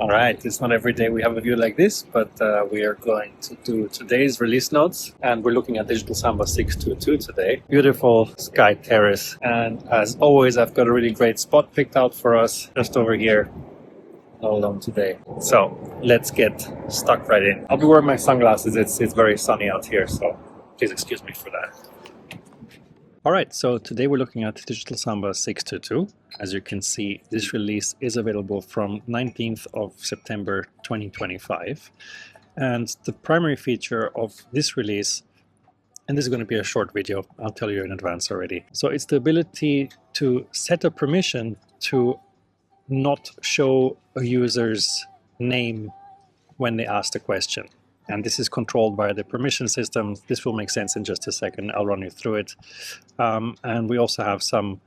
All right, it's not every day we have a view like this, but we are going to do today's release notes, and we're looking at Digital Samba 6.2.2 today. Beautiful sky terrace, and as always, I've got a really great spot picked out for us just over here. All alone today. So let's get stuck right in. I'll be wearing my sunglasses. It's very sunny out here, so please excuse me for that. All right, so today we're looking at Digital Samba 6.2.2. As you can see, this release is available from 19th of September 2025. And the primary feature of this release, and this is going to be a short video, I'll tell you in advance already. So it's the ability to set a permission to not show a user's name when they ask the question. And this is controlled by the permission system. This will make sense in just a second. I'll run you through it. And we also have some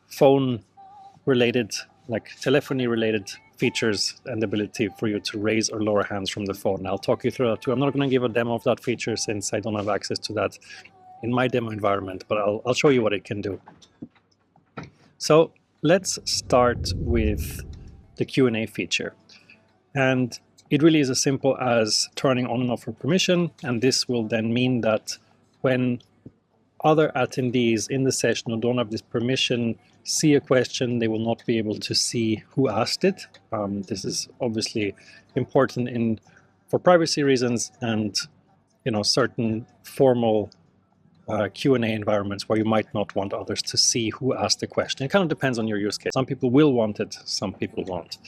phone-related, like telephony-related features and the ability for you to raise or lower hands from the phone. I'll talk you through that too. I'm not going to give a demo of that feature since I don't have access to that in my demo environment, but I'll show you what it can do. So let's start with the Q&A feature. And it really is as simple as turning on and off a permission, and this will then mean that when other attendees in the session who don't have this permission see a question, they will not be able to see who asked it. This is obviously important for privacy reasons and certain formal Q&A environments where you might not want others to see who asked the question. It kind of depends on your use case. Some people will want it, some people won't.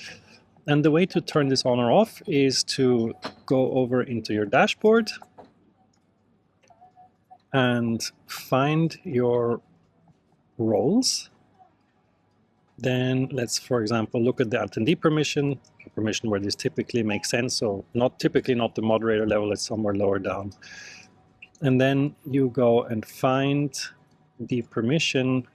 And the way to turn this on or off is to go over into your dashboard and find your roles. Then let's, for example, look at the attendee permission where this typically makes sense. So typically not the moderator level, it's somewhere lower down. And then you go and find the permission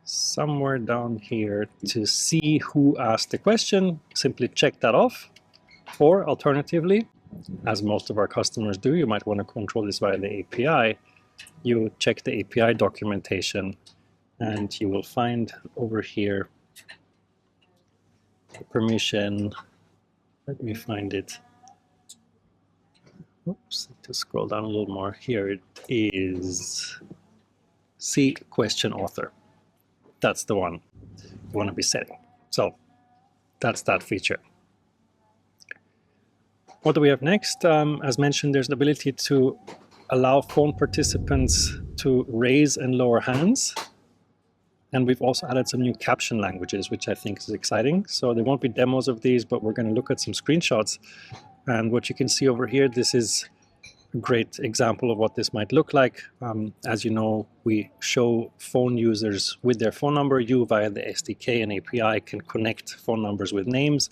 somewhere down here to see who asked the question. Simply check that off. Or alternatively, as most of our customers do, you might want to control this via the API. You check the API documentation and you will find over here the permission. Let me find it. Oops, to scroll down a little more. Here it is. See question author. That's the one you want to be setting. So that's that feature. What do we have next? As mentioned, there's the ability to allow phone participants to raise and lower hands. And we've also added some new caption languages, which I think is exciting. So there won't be demos of these, but we're going to look at some screenshots. And what you can see over here, this is a great example of what this might look like. As you know, we show phone users with their phone number. You, via the SDK and API, can connect phone numbers with names.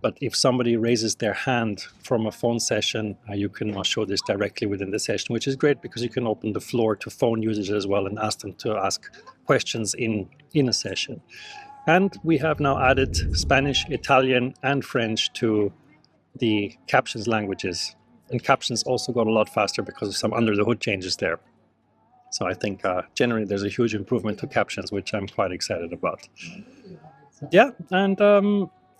But if somebody raises their hand from a phone session, you can now show this directly within the session, which is great because you can open the floor to phone users as well and ask them to ask questions in a session. And we have now added Spanish, Italian, and French to the Captions languages. And Captions also got a lot faster because of some under-the-hood changes there. So I think generally there's a huge improvement to Captions, which I'm quite excited about. Yeah, and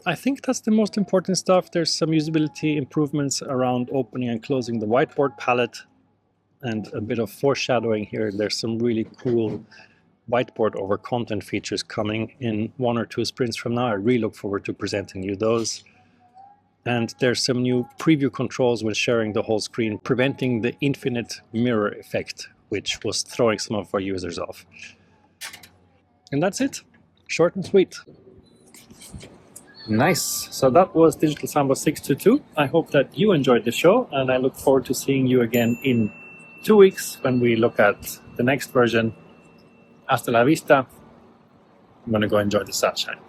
I think that's the most important stuff. There's some usability improvements around opening and closing the whiteboard palette and a bit of foreshadowing here. There's some really cool whiteboard over content features coming in 1 or 2 sprints from now. I really look forward to presenting you those. And there's some new preview controls when sharing the whole screen, preventing the infinite mirror effect, which was throwing some of our users off. And that's it. Short and sweet. Nice. So that was Digital Samba 6.2.2. I hope that you enjoyed the show, and I look forward to seeing you again in 2 weeks when we look at the next version. Hasta la vista. I'm going to go enjoy the sunshine.